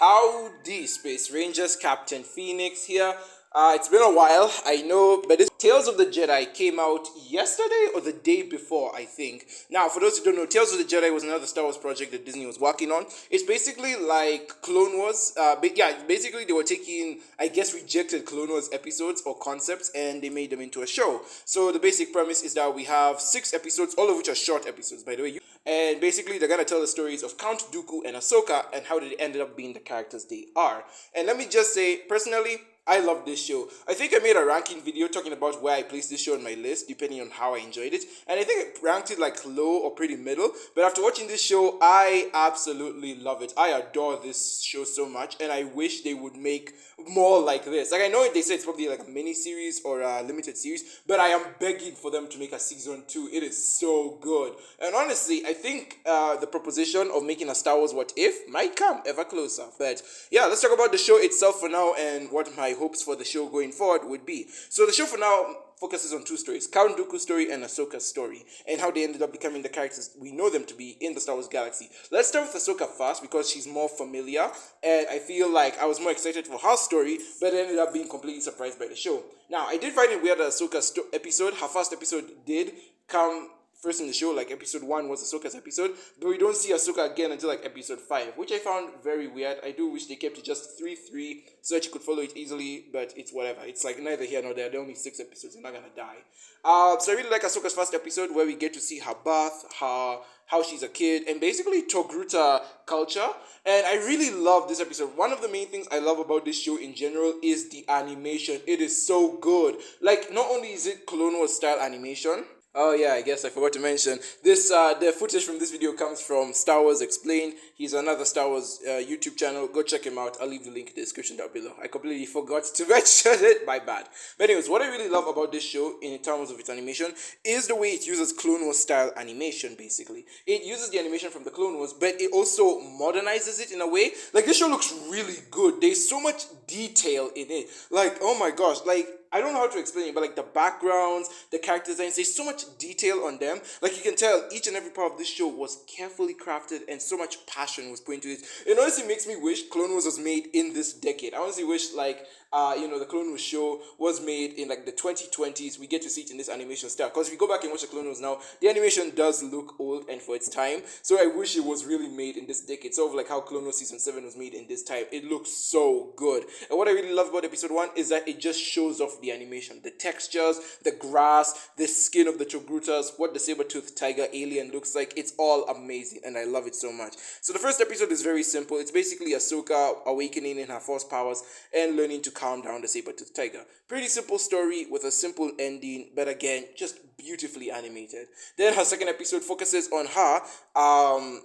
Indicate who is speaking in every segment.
Speaker 1: Howdy, Space Rangers, Captain Phoenix here. It's been a while, I know, but this Tales of the Jedi came out yesterday or the day before, I think. Now, for those who don't know, Tales of the Jedi was another Star Wars project that Disney was working on. It's basically like Clone Wars. Basically they were taking, I guess, rejected Clone Wars episodes or concepts and they made them into a show. So the basic premise is that we have 6 episodes, all of which are short episodes, by the way. And basically, they're gonna tell the stories of Count Dooku and Ahsoka and how they ended up being the characters they are. And let me just say, personally, I love this show. I think I made a ranking video talking about where I placed this show on my list, depending on how I enjoyed it. And I think I ranked it like low or pretty middle. But after watching this show, I absolutely love it. I adore this show so much, and I wish they would make more like this. Like, I know they say it's probably like a mini series or a limited series, but I am begging for them to make a season 2. It is so good. And honestly, I think the proposition of making a Star Wars What If might come ever closer. But yeah, let's talk about the show itself for now and what my hopes for the show going forward would be. So the show for now focuses on 2 stories, Count Dooku's story and Ahsoka's story, and how they ended up becoming the characters we know them to be in the Star Wars galaxy. Let's start with Ahsoka first because she's more familiar, and I feel like I was more excited for her story, but ended up being completely surprised by the show. Now, I did find it weird that Ahsoka's episode, her first episode, did come first in the show, like episode 1 was Ahsoka's episode, but we don't see Ahsoka again until like episode 5, which I found very weird. I do wish they kept it just 3-3 so that you could follow it easily, but it's whatever. It's like neither here nor there. There are only 6 episodes. You're not gonna die. So I really like Ahsoka's first episode where we get to see her birth, how she's a kid, and basically Togruta culture. And I really love this episode. One of the main things I love about this show in general is the animation. It is so good. Like, not only is it Clone Wars style animation. Oh yeah, I guess I forgot to mention this. The footage from this video comes from Star Wars Explained. He's another Star Wars YouTube channel. Go check him out. I'll leave the link in the description down below. I completely forgot to mention it. My bad. But anyways, what I really love about this show in terms of its animation is the way it uses Clone Wars style animation. Basically, it uses the animation from the Clone Wars, but it also modernizes it in a way. Like, this show looks really good. There's so much detail in it. Like, oh my gosh, like, I don't know how to explain it, but like the backgrounds, the character designs, there's so much detail on them. Like, you can tell each and every part of this show was carefully crafted and so much passion was put into it. It honestly makes me wish Clone Wars was made in this decade. I honestly wish like, the Clone Wars show was made in like the 2020s. We get to see it in this animation style. Because if you go back and watch the Clone Wars now, the animation does look old and for its time. So I wish it was really made in this decade. Sort of like how Clone Wars Season 7 was made in this time. It looks so good. And what I really love about episode 1 is that it just shows off the animation. The textures, the grass, the skin of the Togrutas, what the saber-toothed tiger alien looks like. It's all amazing and I love it so much. So the first episode is very simple. It's basically Ahsoka awakening in her force powers and learning to calm down the saber-toothed tiger. Pretty simple story with a simple ending, but again, just beautifully animated. Then her second episode focuses on her,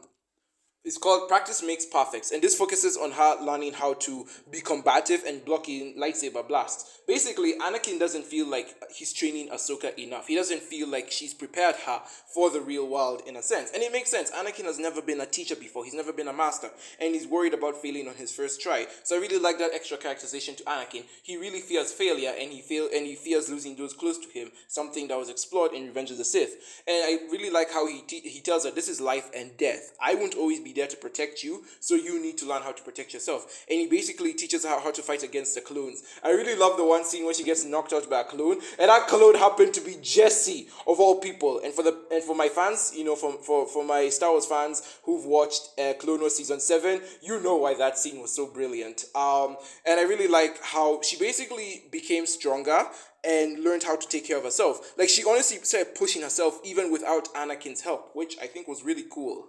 Speaker 1: it's called Practice Makes Perfect, and this focuses on her learning how to be combative and blocking lightsaber blasts. Basically, Anakin doesn't feel like he's training Ahsoka enough. He doesn't feel like she's prepared her for the real world in a sense. And it makes sense. Anakin has never been a teacher before. He's never been a master. And he's worried about failing on his first try. So I really like that extra characterization to Anakin. He really fears failure and he fears losing those close to him. Something that was explored in Revenge of the Sith. And I really like how he tells her this is life and death. I won't always be there to protect you, so you need to learn how to protect yourself. And he basically teaches her how to fight against the clones. I really love the one scene when she gets knocked out by a clone, and that clone happened to be Jesse of all people. And for my fans, for my Star Wars fans who've watched Clone Wars Season 7, you know why that scene was so brilliant. And I really like how she basically became stronger and learned how to take care of herself. Like, she honestly started pushing herself even without Anakin's help, which I think was really cool.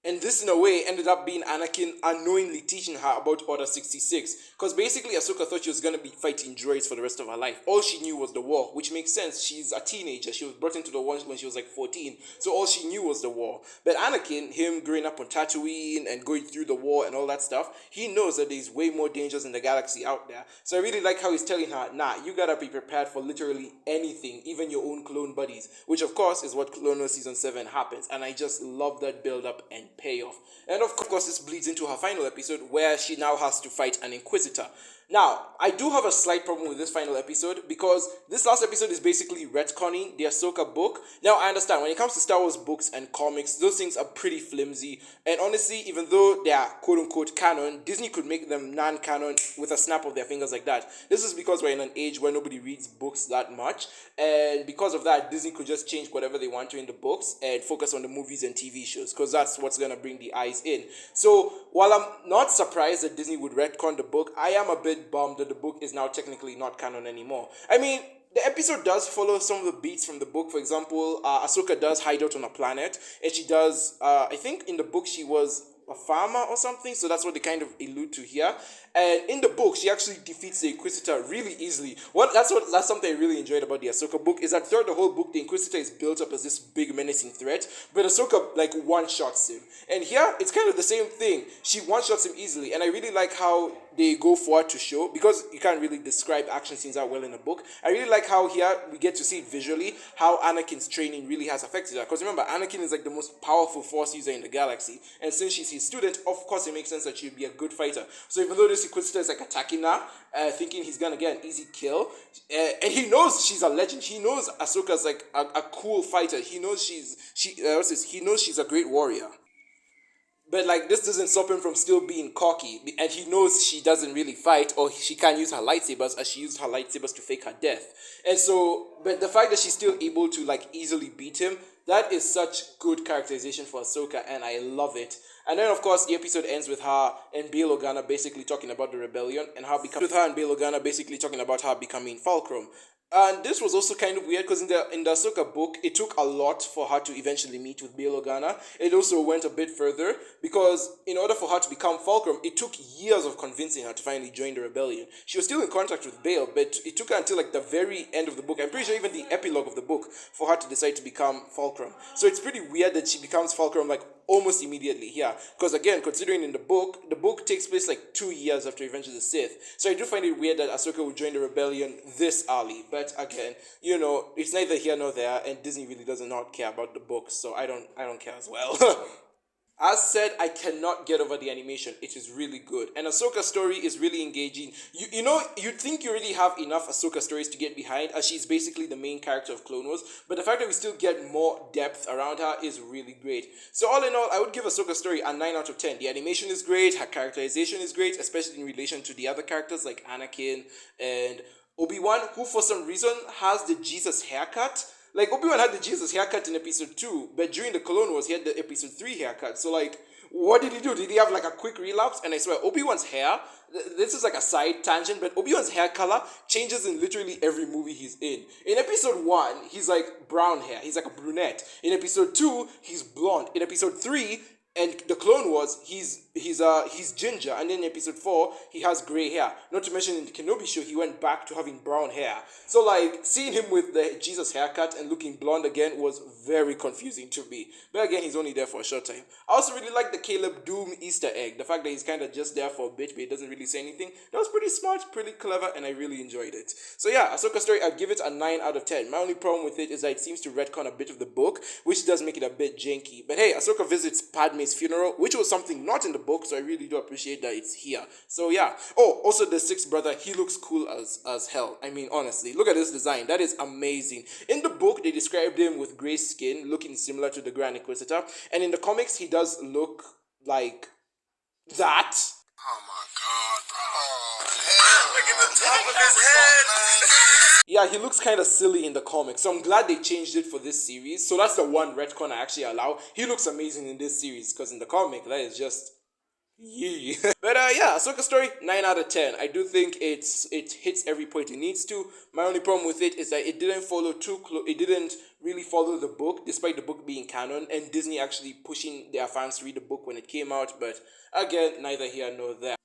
Speaker 1: And this, in a way, ended up being Anakin unknowingly teaching her about Order 66. Because basically, Ahsoka thought she was going to be fighting droids for the rest of her life. All she knew was the war, which makes sense. She's a teenager. She was brought into the war when she was like 14. So all she knew was the war. But Anakin, him growing up on Tatooine and going through the war and all that stuff, he knows that there's way more dangers in the galaxy out there. So I really like how he's telling her, nah, you got to be prepared for literally anything, even your own clone buddies. Which, of course, is what Clone Wars Season 7 happens. And I just love that build-up and payoff. And of course, this bleeds into her final episode where she now has to fight an Inquisitor. Now, I do have a slight problem with this final episode because this last episode is basically retconning the Ahsoka book. Now, I understand when it comes to Star Wars books and comics, those things are pretty flimsy. And honestly, even though they are quote unquote canon, Disney could make them non canon with a snap of their fingers like that. This is because we're in an age where nobody reads books that much. And because of that, Disney could just change whatever they want to in the books and focus on the movies and TV shows because that's what's going to bring the eyes in. So, while I'm not surprised that Disney would retcon the book, I am a bit bummed that the book is now technically not canon anymore. I mean, the episode does follow some of the beats from the book. For example, Ahsoka does hide out on a planet, and she does, I think in the book she was a farmer or something, so that's what they kind of allude to here. And in the book, she actually defeats the Inquisitor really easily. That's something I really enjoyed about the Ahsoka book, is that throughout the whole book, the Inquisitor is built up as this big menacing threat, but Ahsoka like one-shots him. And here, it's kind of the same thing. She one-shots him easily, and I really like how they go forward to show, because you can't really describe action scenes that well in a book. I really like how here we get to see it visually, how Anakin's training really has affected her. Because remember, Anakin is like the most powerful Force user in the galaxy, and since she's his student, of course it makes sense that she'll be a good fighter. So even though this Inquisitor is like attacking her, thinking he's gonna get an easy kill, and he knows she's a legend. He knows Ahsoka's like a cool fighter. He knows he knows she's a great warrior. But like this doesn't stop him from still being cocky, and he knows she doesn't really fight, or she can't use her lightsabers as she used her lightsabers to fake her death. And so, but the fact that she's still able to like easily beat him, that is such good characterization for Ahsoka, and I love it. And then of course the episode ends with her and Bail Organa basically talking about the rebellion and how Bail Organa basically talking about her becoming Fulcrum. And this was also kind of weird because in the Ahsoka book, it took a lot for her to eventually meet with Bail Organa. It also went a bit further because in order for her to become Fulcrum, it took years of convincing her to finally join the rebellion. She was still in contact with Bail, but it took her until like the very end of the book, I'm pretty sure even the epilogue of the book, for her to decide to become Fulcrum. So it's pretty weird that she becomes Fulcrum like almost immediately here. Because again, considering in the book takes place like 2 years after Revenge of the Sith. So I do find it weird that Ahsoka would join the rebellion this early. But again, you know, it's neither here nor there, and Disney really does not care about the books, so I don't care as well. As said, I cannot get over the animation. It is really good. And Ahsoka's story is really engaging. You know, you'd think you already have enough Ahsoka stories to get behind, as she's basically the main character of Clone Wars. But the fact that we still get more depth around her is really great. So all in all, I would give Ahsoka's story a 9 out of 10. The animation is great, her characterization is great, especially in relation to the other characters like Anakin and Obi-Wan, who for some reason has the Jesus haircut. Like, Obi-Wan had the Jesus haircut in episode 2, but during the Clone Wars, he had the episode 3 haircut. So, like, what did he do? Did he have, like, a quick relapse? And I swear, Obi-Wan's hair, this is like a side tangent, but Obi-Wan's hair color changes in literally every movie he's in. In episode 1, he's, like, brown hair. He's, like, a brunette. In episode 2, he's blonde. In episode 3, and the Clone Wars, he's ginger, and then in episode 4, he has gray hair. Not to mention in the Kenobi show, he went back to having brown hair. So like, seeing him with the Jesus haircut and looking blonde again was very confusing to me. But again, he's only there for a short time. I also really like the Caleb Doom Easter egg. The fact that he's kind of just there for a bit, but he doesn't really say anything. That was pretty smart, pretty clever, and I really enjoyed it. So yeah, Ahsoka's story, I'd give it a 9 out of 10. My only problem with it is that it seems to retcon a bit of the book, which does make it a bit janky. But hey, Ahsoka visits Padme's funeral, which was something not in the book, so I really do appreciate that it's here. So yeah. Oh, also the sixth brother, he looks cool as hell. I mean, honestly, look at this design. That is amazing. In the book, they described him with gray skin, looking similar to the Grand Inquisitor, and in the comics, he does look like that.
Speaker 2: Oh my god, bro. Oh, look at the top of his head.
Speaker 1: Yeah, he looks kind of silly in the comics, so I'm glad they changed it for this series. So that's the one retcon I actually allow. He looks amazing in this series, because in the comic, that is just... yee. But yeah, Ahsoka's story, 9 out of 10. I do think it hits every point it needs to. My only problem with it is that it didn't follow it didn't really follow the book, despite the book being canon, and Disney actually pushing their fans to read the book when it came out. But again, neither here nor there.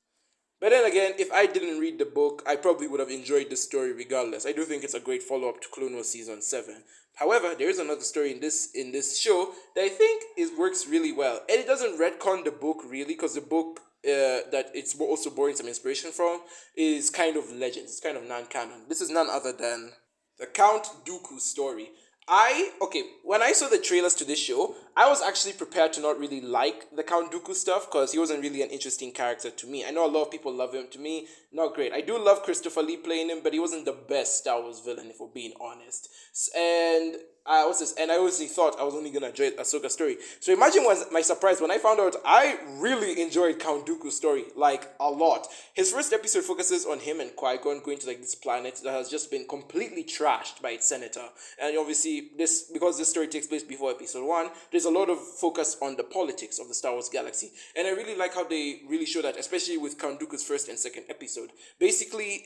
Speaker 1: But then again, if I didn't read the book, I probably would have enjoyed the story regardless. I do think it's a great follow-up to Clone Wars Season 7. However, there is another story in this show that I think works really well. And it doesn't retcon the book really, because the book that it's also borrowing some inspiration from is kind of legends. It's kind of non-canon. This is none other than the Count Dooku story. When I saw the trailers to this show, I was actually prepared to not really like the Count Dooku stuff because he wasn't really an interesting character to me. I know a lot of people love him. To me, not great. I do love Christopher Lee playing him, but he wasn't the best Star Wars villain, if we're being honest. And I honestly thought I was only gonna enjoy Ahsoka's story. So imagine my surprise when I found out I really enjoyed Count Dooku's story, like a lot. His first episode focuses on him and Qui-Gon going to like this planet that has just been completely trashed by its senator. And obviously because this story takes place before episode 1, there's a lot of focus on the politics of the Star Wars galaxy. And I really like how they really show that, especially with Count Dooku's first and second episode. Basically,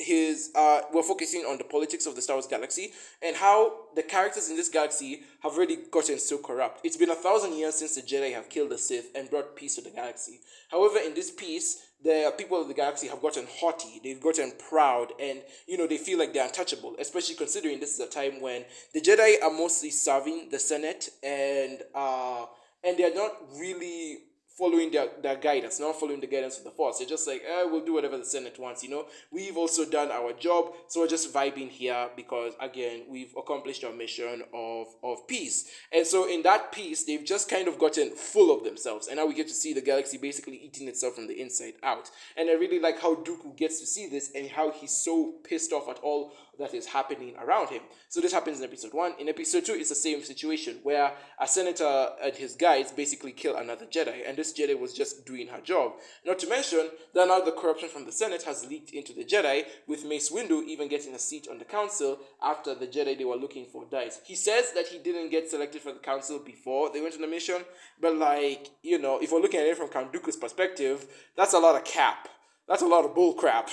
Speaker 1: we're focusing on the politics of the Star Wars galaxy and how the characters in this galaxy have already gotten so corrupt. It's been 1,000 years since the Jedi have killed the Sith and brought peace to the galaxy. However, in this peace, the people of the galaxy have gotten haughty, they've gotten proud, and they feel like they're untouchable, especially considering this is a time when the Jedi are mostly serving the Senate and they're not really following their guidance, not following the guidance of the Force. They're just like, we'll do whatever the Senate wants, We've also done our job, so we're just vibing here because, again, we've accomplished our mission of peace. And so in that peace, they've just kind of gotten full of themselves. And now we get to see the galaxy basically eating itself from the inside out. And I really like how Dooku gets to see this and how he's so pissed off at all that is happening around him. So this happens in episode 1. In episode 2, it's the same situation where a senator and his guides basically kill another Jedi, and this Jedi was just doing her job. Not to mention that now the corruption from the Senate has leaked into the Jedi, with Mace Windu even getting a seat on the council after the Jedi they were looking for died. He says that he didn't get selected for the council before they went on the mission, but if we're looking at it from Count Dooku's perspective, that's a lot of cap. That's a lot of bull crap.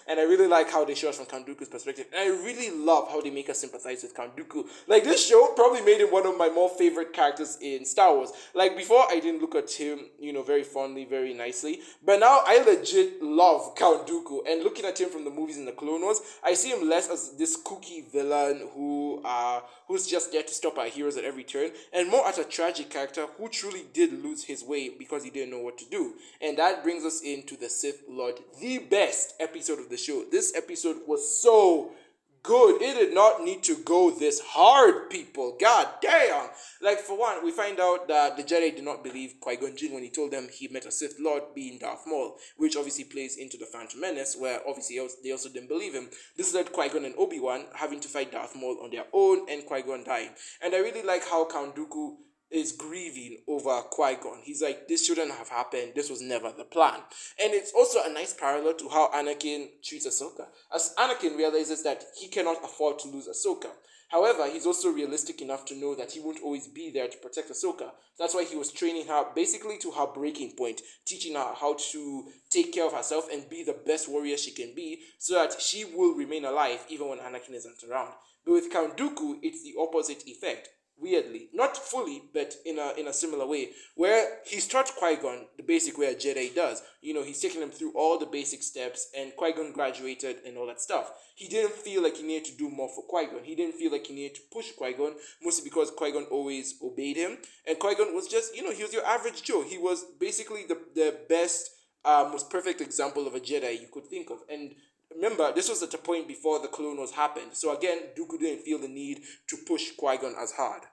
Speaker 1: And I really like how they show us from Count Dooku's perspective. And I really love how they make us sympathize with Count Dooku. Like, this show probably made him one of my more favorite characters in Star Wars. Like, before, I didn't look at him, very fondly, very nicely. But now, I legit love Count Dooku. And looking at him from the movies in the Clone Wars, I see him less as this kooky villain who's just there to stop our heroes at every turn, and more as a tragic character who truly did lose his way because he didn't know what to do. And that brings us into the Sith Lord, the best episode of the show. This episode was so good. It did not need to go this hard, people. God damn. Like, for one, we find out that the Jedi did not believe Qui-Gon Jinn when he told them he met a Sith Lord being Darth Maul, which obviously plays into the Phantom Menace, where obviously they also didn't believe him. This led Qui-Gon and Obi-Wan having to fight Darth Maul on their own, and Qui-Gon dying. And I really like how Count Dooku is grieving over Qui-Gon. He's like, this shouldn't have happened. This was never the plan. And it's also a nice parallel to how Anakin treats Ahsoka, as Anakin realizes that he cannot afford to lose Ahsoka. However, he's also realistic enough to know that he won't always be there to protect Ahsoka. That's why he was training her basically to her breaking point, teaching her how to take care of herself and be the best warrior she can be so that she will remain alive even when Anakin isn't around. But with Count Dooku, it's the opposite effect. Weirdly, not fully, but in a similar way, where he's taught Qui-Gon the basic way a Jedi does. He's taken him through all the basic steps, and Qui-Gon graduated and all that stuff. He didn't feel like he needed to do more for Qui-Gon. He didn't feel like he needed to push Qui-Gon, mostly because Qui-Gon always obeyed him. And Qui-Gon was just, he was your average Joe. He was basically the best, most perfect example of a Jedi you could think of. And remember, this was at a point before the Clone Wars happened. So again, Dooku didn't feel the need to push Qui-Gon as hard.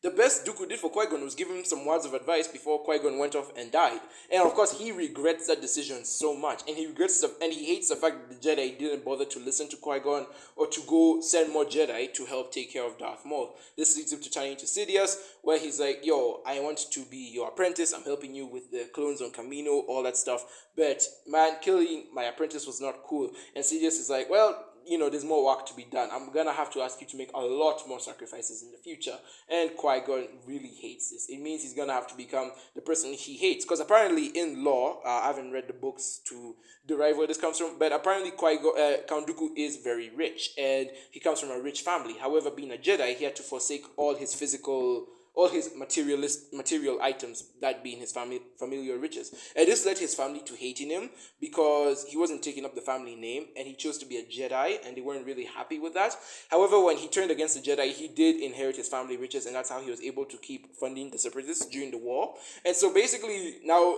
Speaker 1: The best Dooku did for Qui-Gon was give him some words of advice before Qui-Gon went off and died. And of course, he regrets that decision so much. And he hates the fact that the Jedi didn't bother to listen to Qui-Gon or to go send more Jedi to help take care of Darth Maul. This leads him to turning to Sidious, where he's like, yo, I want to be your apprentice. I'm helping you with the clones on Kamino, all that stuff. But man, killing my apprentice was not cool. And Sidious is like, well, there's more work to be done. I'm gonna have to ask you to make a lot more sacrifices in the future. And Qui-Gon really hates this. It means he's gonna have to become the person he hates. Because apparently in lore, I haven't read the books to derive where this comes from, but apparently Count Dooku is very rich, and he comes from a rich family. However, being a Jedi, he had to forsake all his physical all his material items, that being his familial riches. And this led his family to hating him because he wasn't taking up the family name and he chose to be a Jedi, and they weren't really happy with that. However, when he turned against the Jedi, he did inherit his family riches, and that's how he was able to keep funding the separatists during the war. And so basically now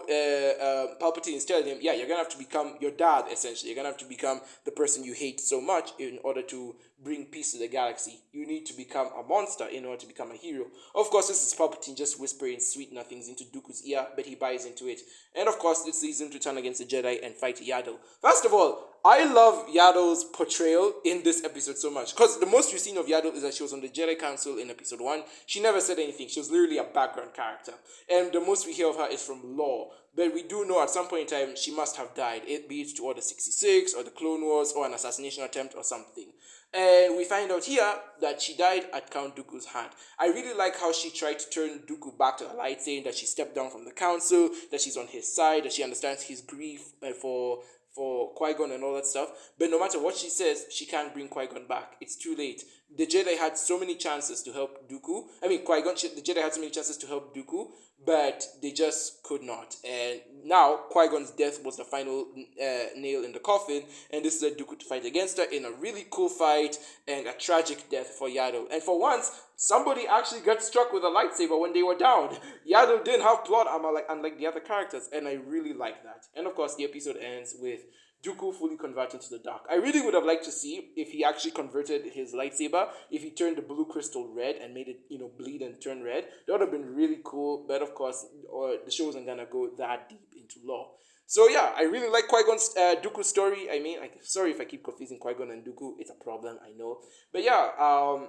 Speaker 1: Palpatine is telling him, yeah, you're gonna have to become your dad, essentially. You're gonna have to become the person you hate so much in order to bring peace to the galaxy. You need to become a monster in order to become a hero. Of course, this is Palpatine just whispering sweet nothings into Dooku's ear, but he buys into it. And of course, this leads him to turn against the Jedi and fight Yaddle. First of all, I love Yaddle's portrayal in this episode so much, because the most we've seen of Yaddle is that she was on the Jedi Council in episode 1. She never said anything. She was literally a background character. And the most we hear of her is from lore. But we do know at some point in time she must have died, be it to Order 66 or the Clone Wars or an assassination attempt or something. And we find out here that she died at Count Dooku's hand. I really like how she tried to turn Dooku back to the light, saying that she stepped down from the council, that she's on his side, that she understands his grief for Qui-Gon and all that stuff. But no matter what she says, she can't bring Qui-Gon back. It's too late. The Jedi had so many chances to help Dooku. Qui-Gon, the Jedi had so many chances to help Dooku, but they just could not. And now, Qui-Gon's death was the final nail in the coffin, and this led Dooku to fight against her in a really cool fight and a tragic death for Yaddle. And for once, somebody actually got struck with a lightsaber when they were down. Yaddle didn't have plot armor unlike the other characters, and I really like that. And of course, the episode ends with Dooku fully converting to the dark. I really would have liked to see if he actually converted his lightsaber, if he turned the blue crystal red and made it, bleed and turn red. That would have been really cool, but of course, the show wasn't gonna go that deep into lore. So yeah, I really like Qui-Gon's Dooku story. Sorry if I keep confusing Qui-Gon and Dooku. It's a problem, I know. But yeah,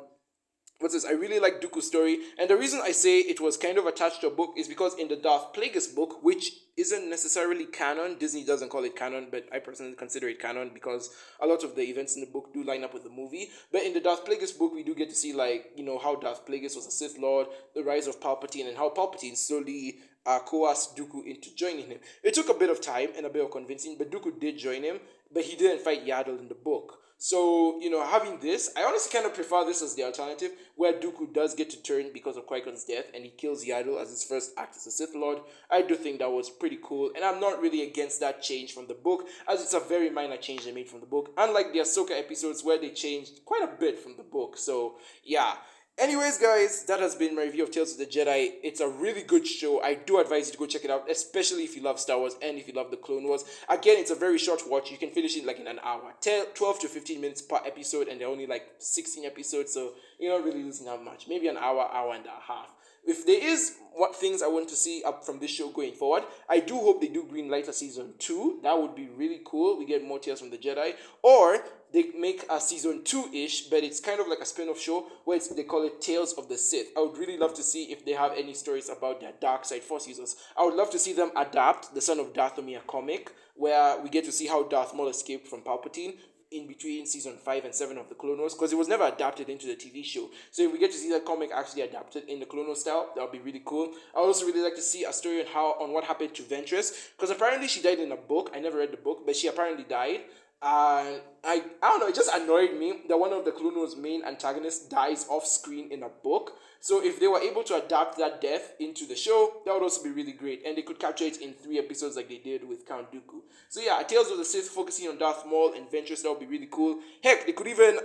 Speaker 1: what's this? I really like Dooku's story, and the reason I say it was kind of attached to a book is because in the Darth Plagueis book, which isn't necessarily canon, Disney doesn't call it canon, but I personally consider it canon because a lot of the events in the book do line up with the movie. But in the Darth Plagueis book, we do get to see how Darth Plagueis was a Sith Lord, the rise of Palpatine, and how Palpatine slowly coerced Dooku into joining him. It took a bit of time and a bit of convincing, but Dooku did join him, but he didn't fight Yaddle in the book. So, having this, I honestly kind of prefer this as the alternative, where Dooku does get to turn because of Qui-Gon's death, and he kills Yaddle as his first act as a Sith Lord. I do think that was pretty cool, and I'm not really against that change from the book, as it's a very minor change they made from the book, unlike the Ahsoka episodes where they changed quite a bit from the book. So, yeah. Anyways, guys, that has been my review of Tales of the Jedi. It's a really good show. I do advise you to go check it out, especially if you love Star Wars and if you love the Clone Wars. Again, it's a very short watch. You can finish it in an hour. 12 to 15 minutes per episode, and there are only 16 episodes, so you're not really losing out much. Maybe an hour, hour and a half. If there is what things I want to see up from this show going forward, I do hope they do greenlight a season 2. That would be really cool. We get more Tales from the Jedi. Or they make a season 2-ish, but it's kind of like a spin-off show where they call it Tales of the Sith. I would really love to see if they have any stories about their dark side Force users. I would love to see them adapt the Son of Dathomir comic, where we get to see how Darth Maul escaped from Palpatine in between season 5 and 7 of the Clone Wars, because it was never adapted into the TV show. So if we get to see that comic actually adapted in the Clone Wars style, that would be really cool. I would also really like to see a story on what happened to Ventress, because apparently she died in a book. I never read the book, but she apparently died. And I don't know, it just annoyed me that one of the Clone Wars main antagonists dies off screen in a book. So if they were able to adapt that death into the show, that would also be really great. And they could capture it in 3 episodes like they did with Count Dooku. So yeah, Tales of the Sith focusing on Darth Maul and Ventress, that would be really cool. Heck, they could even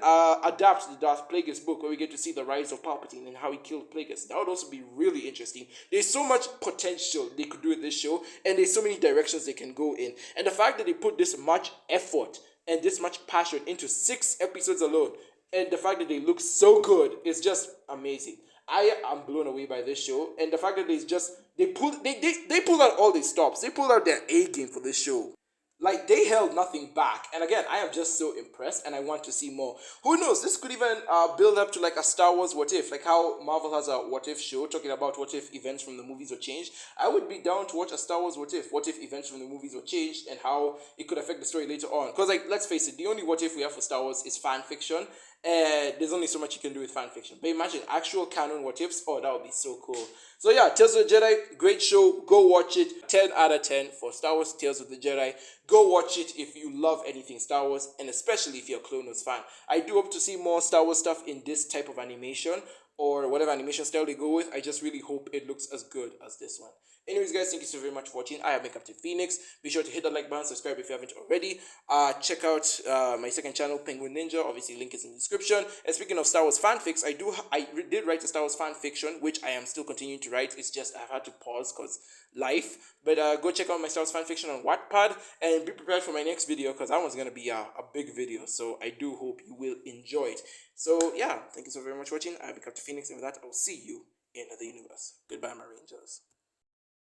Speaker 1: adapt the Darth Plagueis book where we get to see the rise of Palpatine and how he killed Plagueis. That would also be really interesting. There's so much potential they could do with this show, and there's so many directions they can go in. And the fact that they put this much effort and this much passion into 6 episodes alone, and the fact that they look so good is just amazing. I am blown away by this show, and the fact that they pulled out all these stops. They pulled out their A game for this show. They held nothing back. And again, I am just so impressed, and I want to see more. Who knows? This could even build up to a Star Wars What If, how Marvel has a What If show talking about what if events from the movies were changed. I would be down to watch a Star Wars What if events from the movies were changed and how it could affect the story later on. Because let's face it, the only What If we have for Star Wars is fan fiction. There's only so much you can do with fan fiction. But imagine actual canon What Ifs. Oh, that would be so cool. So yeah, Tales of the Jedi, great show. Go watch it. 10 out of 10 for Star Wars Tales of the Jedi. Go watch it if you love anything Star Wars, and especially if you're a Clone Wars fan. I do hope to see more Star Wars stuff in this type of animation. or whatever animation style they go with. I just really hope it looks as good as this one. Anyways, guys, thank you so very much for watching. I am Captain Phoenix. Be sure to hit the like button, subscribe if you haven't already. Check out my second channel, Penguin Ninja. Obviously, link is in the description. And speaking of Star Wars fanfics, I did write a Star Wars fan fiction, which I am still continuing to write. It's just I've had to pause because life. But go check out my Star Wars fan fiction on Wattpad and be prepared for my next video because that one's gonna be a big video. So I do hope you will enjoy it. So yeah, thank you so very much for watching. I'll be Captain Phoenix, and with that, I'll see you in the universe. Goodbye, my Rangers.